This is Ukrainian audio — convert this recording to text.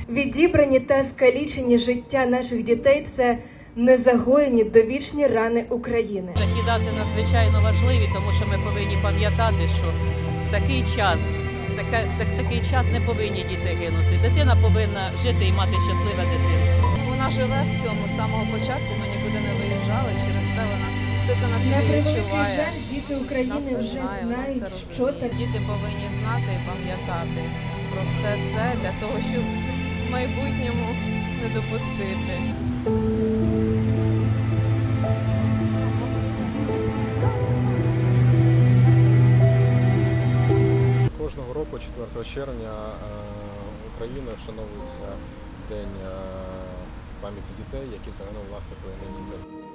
Відібрані та скалічені життя наших дітей – це незагоєні довічні рани України. Такі дати надзвичайно важливі, тому що ми повинні пам'ятати, що в такий час не повинні діти гинути. Дитина повинна жити і мати щасливе дитинство. Вона живе в цьому з самого початку, ми нікуди не виїжджали, через те вона все це на На собі превеликий відчуває. жаль, діти України вже знають, що таке. Діти повинні знати і пам'ятати про все це для того, щоб в майбутньому не допустити. Кожного року, 4 червня, Україна вшановується День пам'яті дітей, які загинули внаслідок війни.